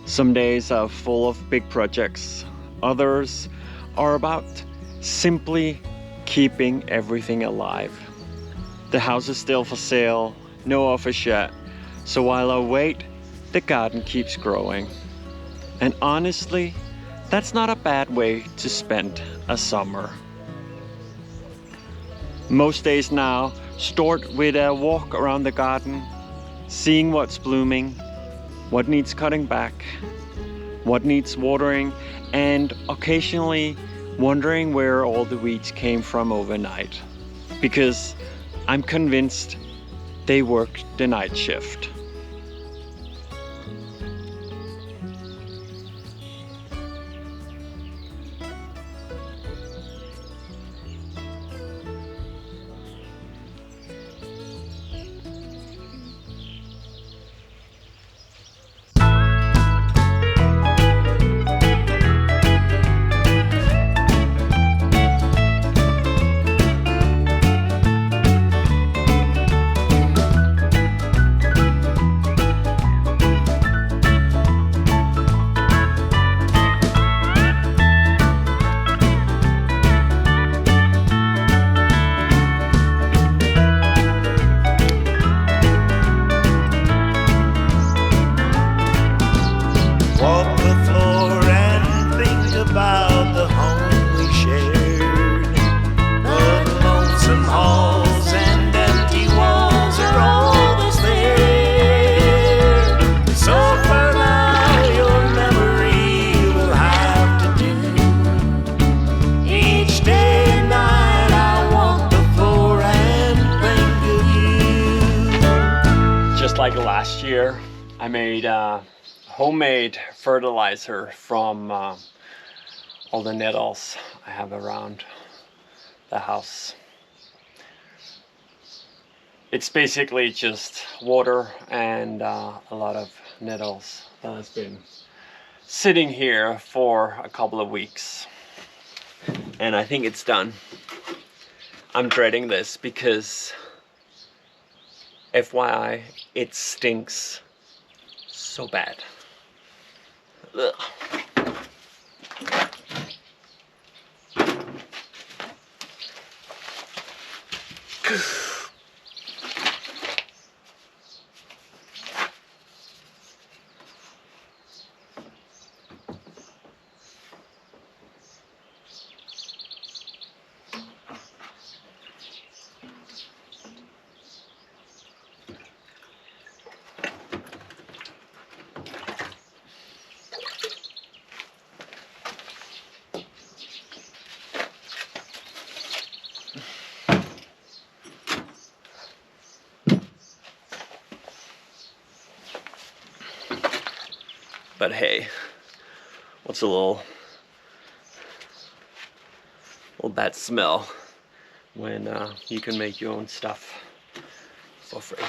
Some days are full of big projects. Others are about simply keeping everything alive. The house is still for sale, no offers yet. So while I wait, the garden keeps growing. And honestly, that's not a bad way to spend a summer. Most days now start with a walk around the garden, seeing what's blooming, what needs cutting back, what needs watering, and occasionally wondering where all the weeds came from overnight. Because I'm convinced they worked the night shift. Like last year, I made homemade fertilizer from all the nettles I have around the house. It's basically just water and a lot of nettles that has been sitting here for a couple of weeks, and I think it's done. I'm dreading this because FYI, it stinks so bad. Ugh. But hey, what's a little bad smell when you can make your own stuff for free?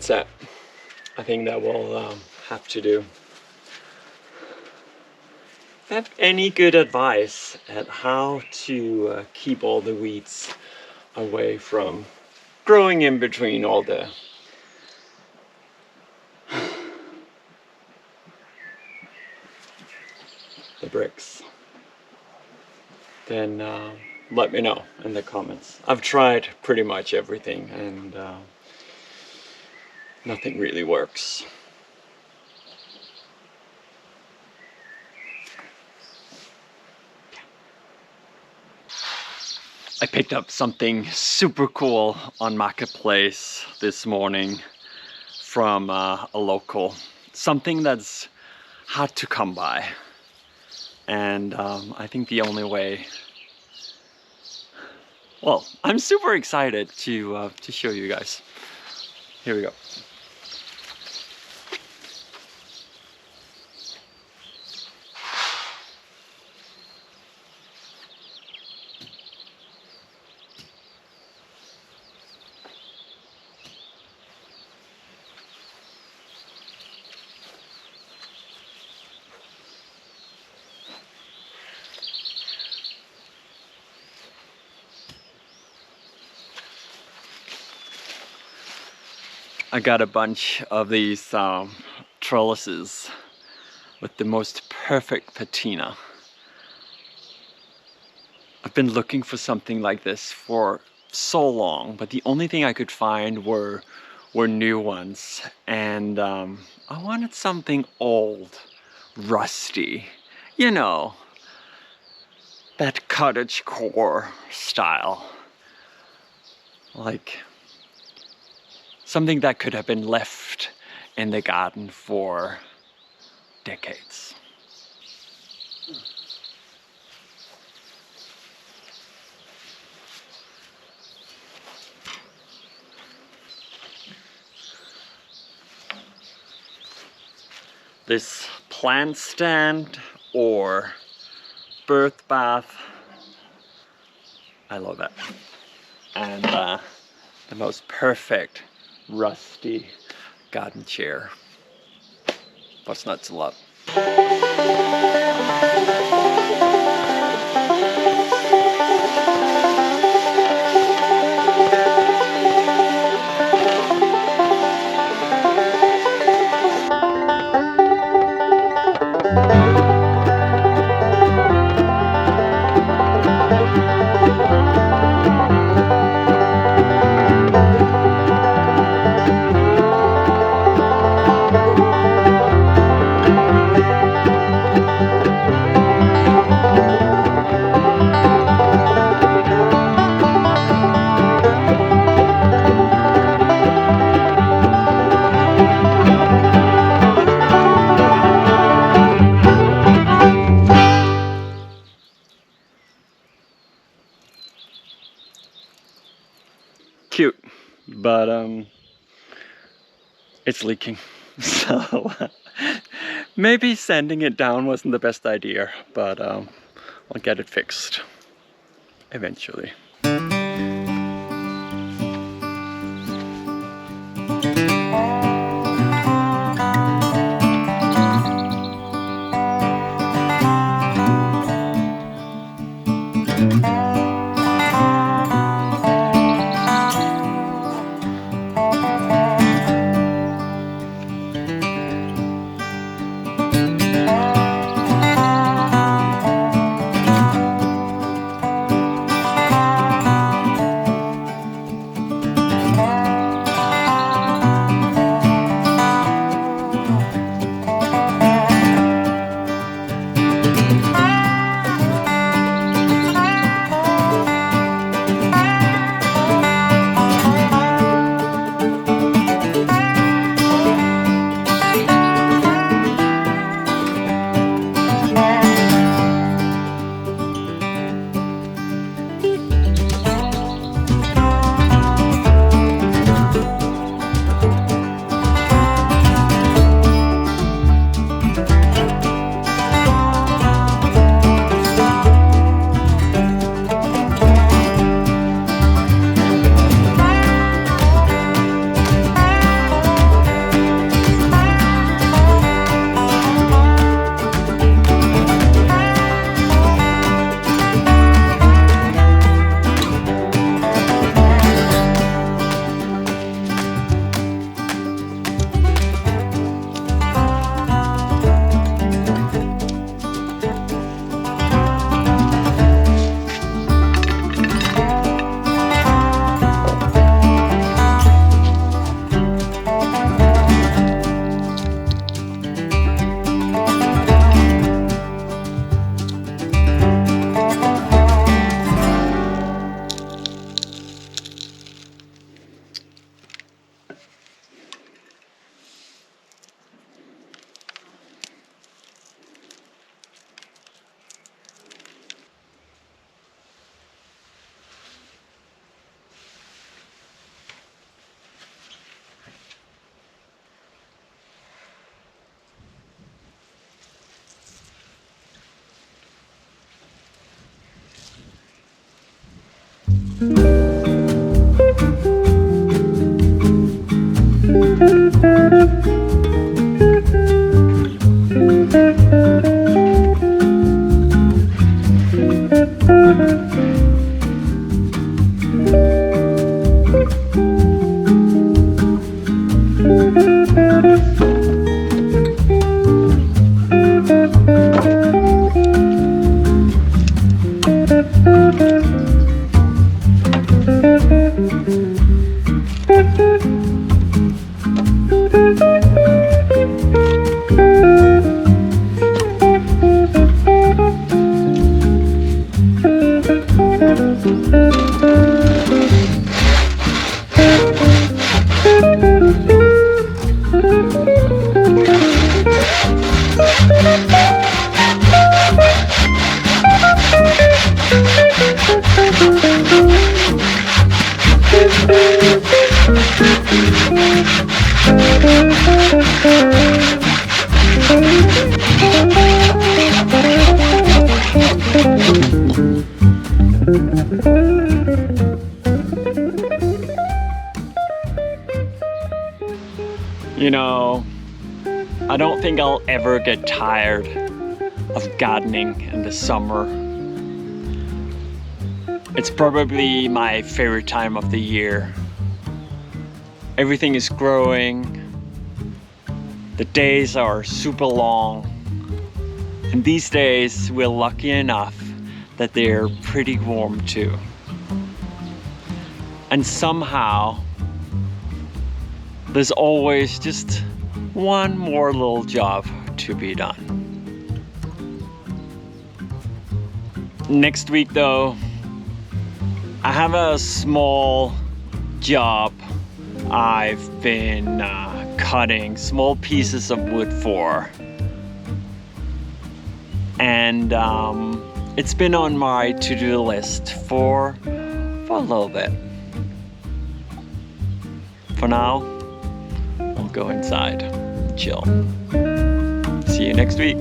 that's it. I think that will have to do. Have any good advice at how to keep all the weeds away from growing in between all the bricks, then let me know in the comments. I've tried pretty much everything and nothing really works. I picked up something super cool on Marketplace this morning from a local. Something that's hard to come by. And I think the only way... Well, I'm super excited to show you guys. Here we go. I got a bunch of these trellises with the most perfect patina. I've been looking for something like this for so long, but the only thing I could find were new ones, and I wanted something old, rusty, you know, that cottagecore style, like something that could have been left in the garden for decades. This plant stand or birth bath, I love it. And the most perfect rusty garden chair. What's not to love? Cute, but it's leaking, so maybe sanding it down wasn't the best idea, but I'll get it fixed eventually. You know, I don't think I'll ever get tired of gardening in the summer. It's probably my favorite time of the year. Everything is growing. The days are super long. And these days we're lucky enough that they're pretty warm too. And somehow there's always just one more little job to be done. Next week though, I have a small job I've been cutting small pieces of wood for. And it's been on my to-do list for a little bit. For now, I'll go inside and chill. See you next week.